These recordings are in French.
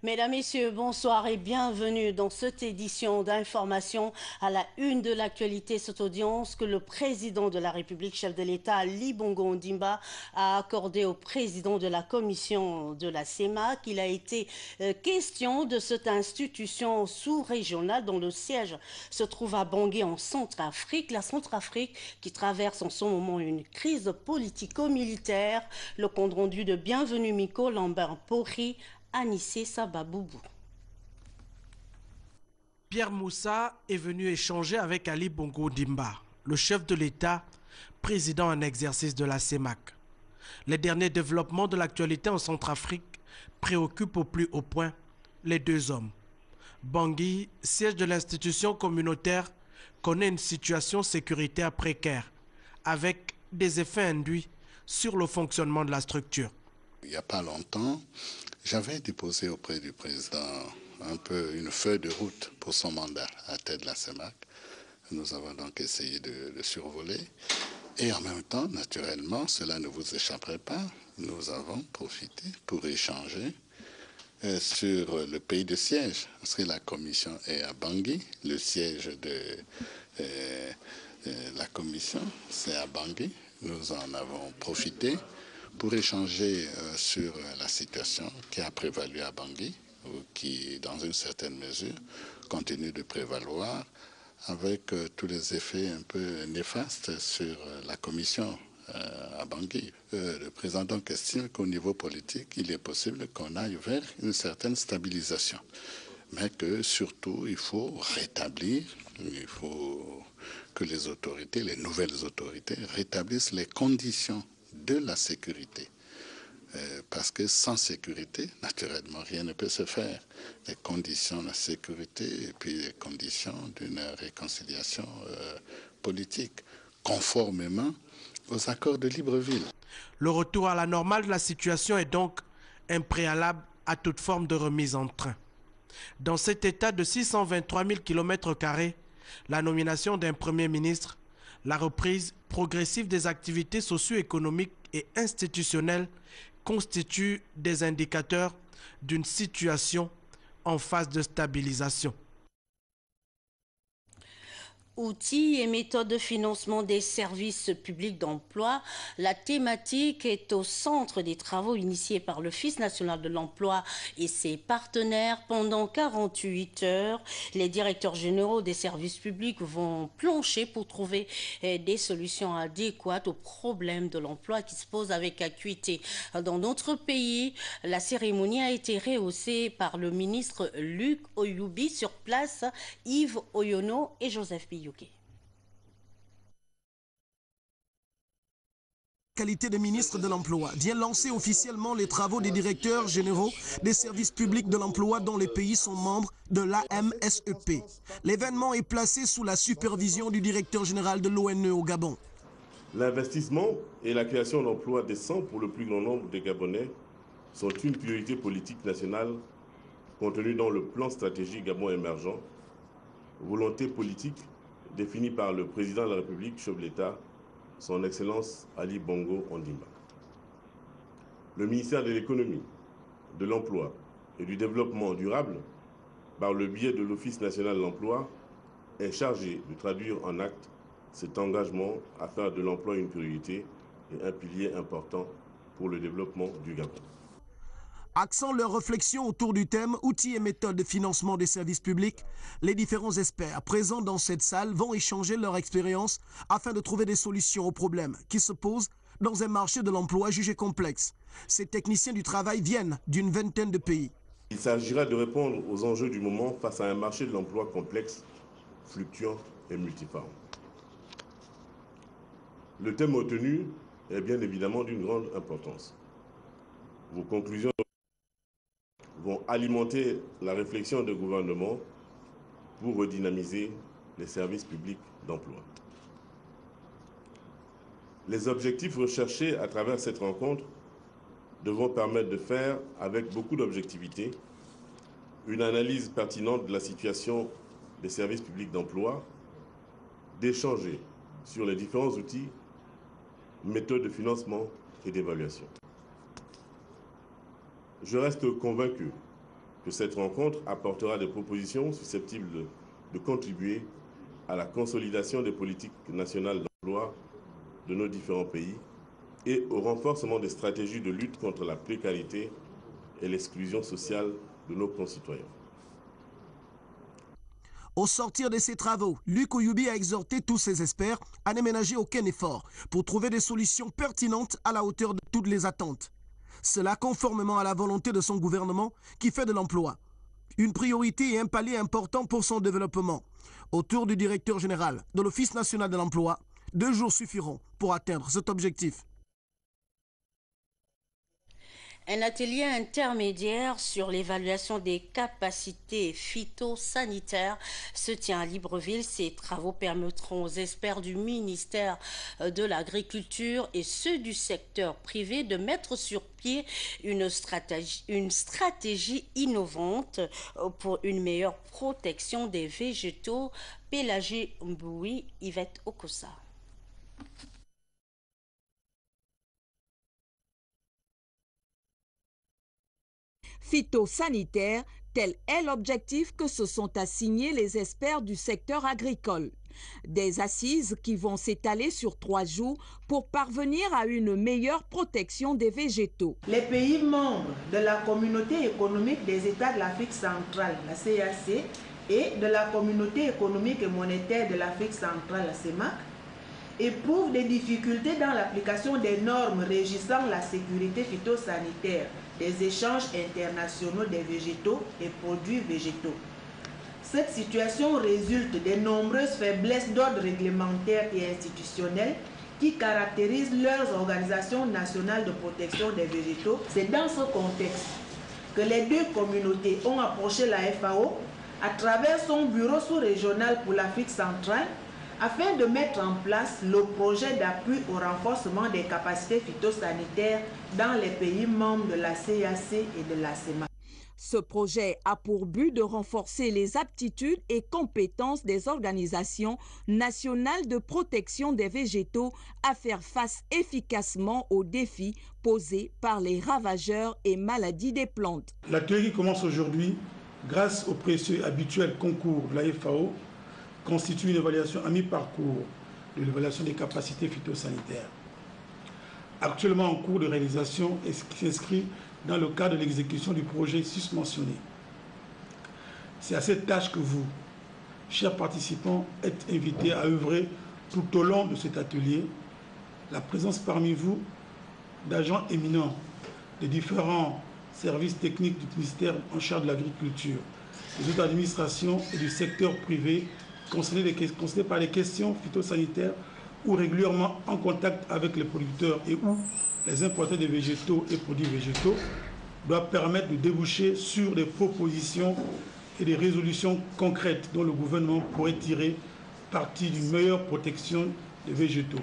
Mesdames, Messieurs, bonsoir et bienvenue dans cette édition d'information à la une de l'actualité. Cette audience que le président de la République, chef de l'État, Ali Bongo Ondimba, a accordée au président de la commission de la CEMAC. Il a été question de cette institution sous-régionale dont le siège se trouve à Bangui en Centrafrique. La Centrafrique qui traverse en ce moment une crise politico-militaire. Le compte rendu de Bienvenue Miko Lambert Pori. Anissé Sababoubou. Pierre Moussa est venu échanger avec Ali Bongo Ondimba, le chef de l'État, président en exercice de la CEMAC. Les derniers développements de l'actualité en Centrafrique préoccupent au plus haut point les deux hommes. Bangui, siège de l'institution communautaire, connaît une situation sécuritaire précaire, avec des effets induits sur le fonctionnement de la structure. Il n'y a pas longtemps, j'avais déposé auprès du président un peu une feuille de route pour son mandat à tête de la CEMAC. Nous avons donc essayé de le survoler. Et en même temps, naturellement, cela ne vous échapperait pas, nous avons profité pour échanger sur le pays de siège. Parce que la commission est à Bangui, le siège de la commission, c'est à Bangui. Nous en avons profité pour échanger sur la situation qui a prévalu à Bangui, ou qui, dans une certaine mesure, continue de prévaloir, avec tous les effets un peu néfastes sur la commission à Bangui. Le président donc estime qu'au niveau politique, il est possible qu'on aille vers une certaine stabilisation, mais que surtout, il faut rétablir, il faut que les autorités, les nouvelles autorités, rétablissent les conditions de la sécurité. Parce que sans sécurité, naturellement, rien ne peut se faire. Les conditions de la sécurité et puis les conditions d'une réconciliation politique, conformément aux accords de Libreville. Le retour à la normale de la situation est donc un préalable à toute forme de remise en train. Dans cet état de 623 000 km², la nomination d'un Premier ministre, la reprise progressive des activités socio-économiques et institutionnelles constituent des indicateurs d'une situation en phase de stabilisation. Outils et méthodes de financement des services publics d'emploi, la thématique est au centre des travaux initiés par l'Office national de l'emploi et ses partenaires. Pendant 48 heures, les directeurs généraux des services publics vont plancher pour trouver des solutions adéquates aux problèmes de l'emploi qui se posent avec acuité. Dans notre pays, la cérémonie a été rehaussée par le ministre Luc Oyoubi sur place, Yves Oyono et Joseph Biyou. Qualité de ministre de l'Emploi, vient lancer officiellement les travaux des directeurs généraux des services publics de l'emploi dont les pays sont membres de l'AMSEP. L'événement est placé sous la supervision du directeur général de l'ONE au Gabon. L'investissement et la création d'emplois décents pour le plus grand nombre de Gabonais sont une priorité politique nationale contenue dans le plan stratégique Gabon émergent, volonté politique définie par le président de la République, chef de l'État, son Excellence Ali Bongo Ondimba. Le ministère de l'Économie, de l'Emploi et du Développement durable, par le biais de l'Office national de l'emploi, est chargé de traduire en actes cet engagement à faire de l'emploi une priorité et un pilier important pour le développement du Gabon. Axant leur réflexion autour du thème « Outils et méthodes de financement des services publics », les différents experts présents dans cette salle vont échanger leur expérience afin de trouver des solutions aux problèmes qui se posent dans un marché de l'emploi jugé complexe. Ces techniciens du travail viennent d'une vingtaine de pays. Il s'agira de répondre aux enjeux du moment face à un marché de l'emploi complexe, fluctuant et multiforme. Le thème retenu est bien évidemment d'une grande importance. Vos conclusions vont alimenter la réflexion des gouvernements pour redynamiser les services publics d'emploi. Les objectifs recherchés à travers cette rencontre devront permettre de faire, avec beaucoup d'objectivité, une analyse pertinente de la situation des services publics d'emploi, d'échanger sur les différents outils, méthodes de financement et d'évaluation. Je reste convaincu que cette rencontre apportera des propositions susceptibles de contribuer à la consolidation des politiques nationales d'emploi de nos différents pays et au renforcement des stratégies de lutte contre la précarité et l'exclusion sociale de nos concitoyens. Au sortir de ces travaux, Luc Oyubi a exhorté tous ses experts à ne ménager aucun effort pour trouver des solutions pertinentes à la hauteur de toutes les attentes. Cela conformément à la volonté de son gouvernement qui fait de l'emploi une priorité et un palier important pour son développement. Autour du directeur général de l'Office national de l'emploi, 2 jours suffiront pour atteindre cet objectif. Un atelier intermédiaire sur l'évaluation des capacités phytosanitaires se tient à Libreville. Ces travaux permettront aux experts du ministère de l'Agriculture et ceux du secteur privé de mettre sur pied une stratégie innovante pour une meilleure protection des végétaux. Pélagé Mboui, Yvette Okosa. Phytosanitaire, tel est l'objectif que se sont assignés les experts du secteur agricole. Des assises qui vont s'étaler sur 3 jours pour parvenir à une meilleure protection des végétaux. Les pays membres de la communauté économique des États de l'Afrique centrale, la CAC, et de la communauté économique et monétaire de l'Afrique centrale, la CEMAC, éprouvent des difficultés dans l'application des normes régissant la sécurité phytosanitaire des échanges internationaux des végétaux et produits végétaux. Cette situation résulte des nombreuses faiblesses d'ordre réglementaire et institutionnel qui caractérisent leurs organisations nationales de protection des végétaux. C'est dans ce contexte que les 2 communautés ont approché la FAO à travers son bureau sous-régional pour l'Afrique centrale afin de mettre en place le projet d'appui au renforcement des capacités phytosanitaires dans les pays membres de la CAC et de la CEMAC. Ce projet a pour but de renforcer les aptitudes et compétences des organisations nationales de protection des végétaux à faire face efficacement aux défis posés par les ravageurs et maladies des plantes. L'atelier qui commence aujourd'hui, grâce au précieux habituel concours de la FAO, constitue une évaluation à mi-parcours de l'évaluation des capacités phytosanitaires. Actuellement en cours de réalisation et qui s'inscrit dans le cadre de l'exécution du projet susmentionné. C'est à cette tâche que vous, chers participants, êtes invités à œuvrer tout au long de cet atelier. La présence parmi vous d'agents éminents des différents services techniques du ministère en charge de l'agriculture, des autres administrations et du secteur privé concernés par les questions phytosanitaires ou régulièrement en contact avec les producteurs et ou les importateurs de végétaux et produits végétaux doit permettre de déboucher sur des propositions et des résolutions concrètes dont le gouvernement pourrait tirer parti d'une meilleure protection des végétaux.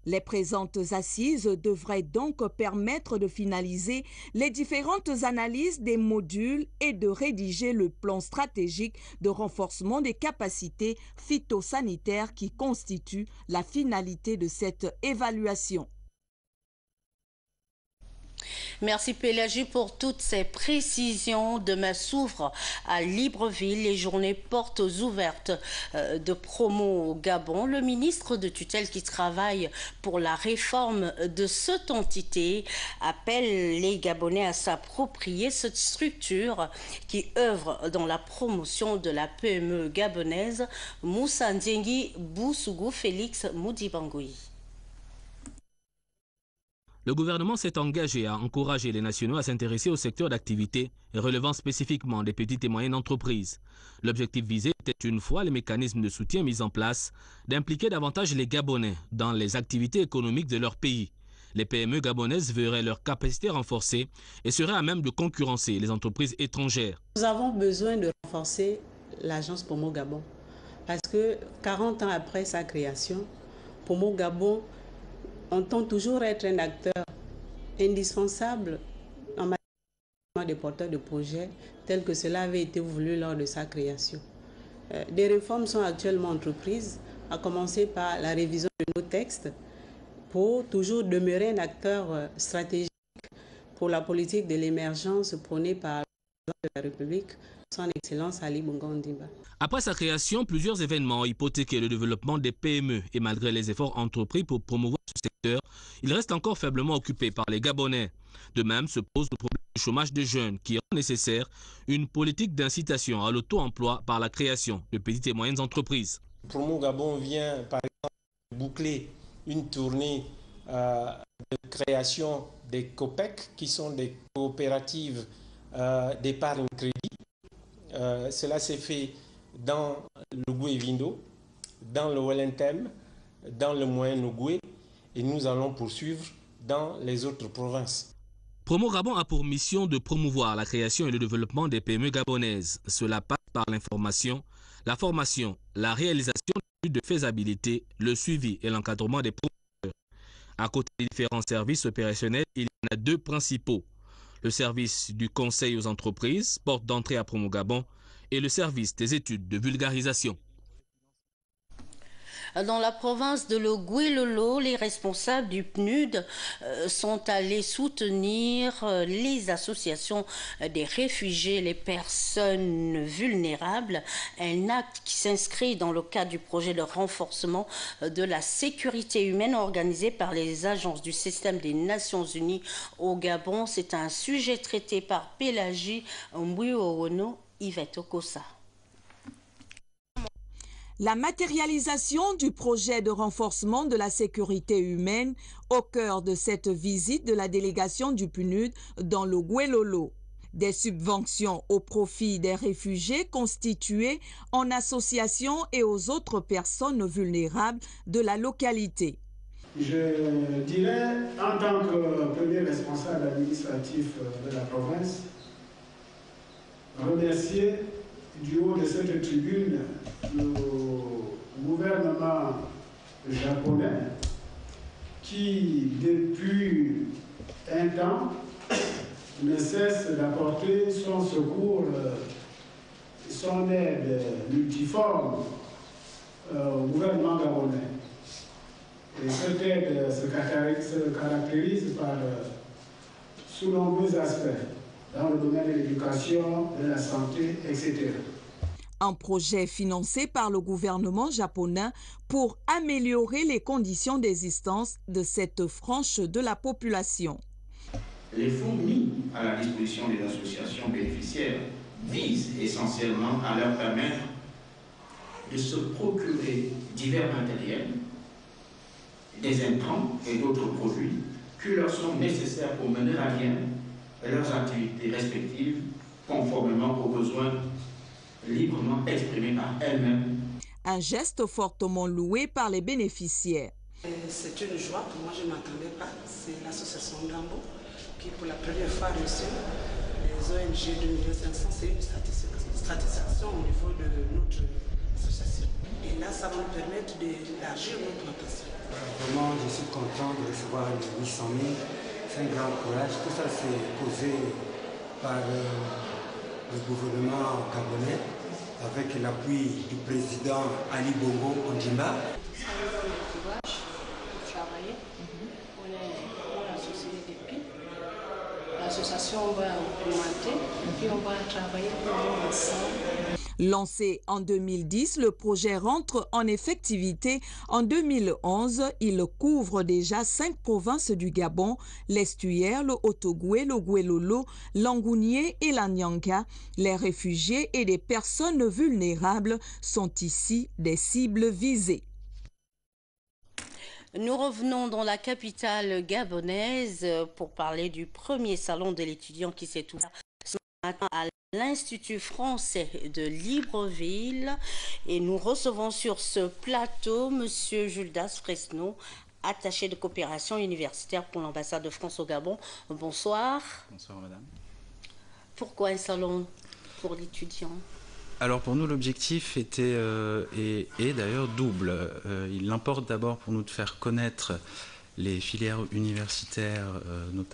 Les présentes assises devraient donc permettre de finaliser les différentes analyses des modules et de rédiger le plan stratégique de renforcement des capacités phytosanitaires qui constitue la finalité de cette évaluation. Merci Pélagie pour toutes ces précisions. Demain s'ouvre à Libreville les journées portes ouvertes de promo au Gabon. Le ministre de tutelle qui travaille pour la réforme de cette entité appelle les Gabonais à s'approprier cette structure qui œuvre dans la promotion de la PME gabonaise. Moussa Ndiengi Boussougou Félix Moudibangoui. Le gouvernement s'est engagé à encourager les nationaux à s'intéresser au secteur d'activité relevant spécifiquement des petites et moyennes entreprises. L'objectif visé était, une fois les mécanismes de soutien mis en place, d'impliquer davantage les Gabonais dans les activités économiques de leur pays. Les PME gabonaises verraient leur capacité renforcée et seraient à même de concurrencer les entreprises étrangères. Nous avons besoin de renforcer l'agence Pomo Gabon parce que 40 ans après sa création, Pomo Gabon entend toujours être un acteur indispensable en matière de porteurs de projets tel que cela avait été voulu lors de sa création. Des réformes sont actuellement entreprises, à commencer par la révision de nos textes pour toujours demeurer un acteur stratégique pour la politique de l'émergence prônée par de la République, son Excellence Ali Bongo Ondimba. Après sa création, plusieurs événements ont hypothéqué le développement des PME et malgré les efforts entrepris pour promouvoir ce secteur, il reste encore faiblement occupé par les Gabonais. De même se pose le problème du chômage des jeunes qui rend nécessaire une politique d'incitation à l'auto-emploi par la création de petites et moyennes entreprises. Promo Gabon vient par exemple boucler une tournée de création des COPEC qui sont des coopératives d'épargne crédit. Cela s'est fait dans le Goué-Vindo, dans le Welentem, dans le Moyen-Ogoué et nous allons poursuivre dans les autres provinces. Promo Gabon a pour mission de promouvoir la création et le développement des PME gabonaises. Cela passe par l'information, la formation, la réalisation d'études de faisabilité, le suivi et l'encadrement des promoteurs. À côté des différents services opérationnels, il y en a deux principaux. Le service du conseil aux entreprises, porte d'entrée à Promo Gabon, et le service des études de vulgarisation. Dans la province de Logoué-Lolo, les responsables du PNUD sont allés soutenir les associations des réfugiés, les personnes vulnérables, un acte qui s'inscrit dans le cadre du projet de renforcement de la sécurité humaine organisé par les agences du système des Nations Unies au Gabon. C'est un sujet traité par Pélagie Mbouyowono, Yvette Okosa. La matérialisation du projet de renforcement de la sécurité humaine au cœur de cette visite de la délégation du PNUD dans le Goué-Lolo. Des subventions au profit des réfugiés constitués en association et aux autres personnes vulnérables de la localité. Je dirais, en tant que premier responsable administratif de la province, remercier du haut de cette tribune le gouvernement japonais qui, depuis un temps, ne cesse d'apporter son secours, son aide multiforme au gouvernement gabonais. Et cette aide se caractérise par sous nombreux aspects, dans le domaine de l'éducation, de la santé, etc. Un projet financé par le gouvernement japonais pour améliorer les conditions d'existence de cette frange de la population. Les fonds mis à la disposition des associations bénéficiaires visent essentiellement à leur permettre de se procurer divers matériels, des intrants et d'autres produits qui leur sont nécessaires pour mener à bien leurs activités respectives conformément aux besoins librement exprimés par elles-mêmes. Un geste fortement loué par les bénéficiaires. C'est une joie, moi je ne m'attendais pas. C'est l'association Gambo qui pour la première fois reçu les ONG 2500, c'est une satisfaction au niveau de notre association. Et là, ça va nous permettre d'élargir notre plantation. Vraiment, je suis content de recevoir les 800 000. C'est un grand courage. Tout ça, c'est posé par le gouvernement gabonais avec l'appui du président Ali Bongo Ondimba. L'association va augmenter et on va travailler pour ensemble. Lancé en 2010, le projet rentre en effectivité en 2011. Il couvre déjà 5 provinces du Gabon, l'Estuaire, le Haut-Ogoué, le Goué-Lolo, l'Angounié et la Nyanga. Les réfugiés et les personnes vulnérables sont ici des cibles visées. Nous revenons dans la capitale gabonaise pour parler du premier salon de l'étudiant qui s'est ouvert ce matin à l'Institut français de Libreville. Et nous recevons sur ce plateau M. Juldas Fresneau, attaché de coopération universitaire pour l'ambassade de France au Gabon. Bonsoir. Bonsoir madame. Pourquoi un salon pour l'étudiant ? Alors pour nous l'objectif était et d'ailleurs double. Il importe d'abord pour nous de faire connaître les filières universitaires, notamment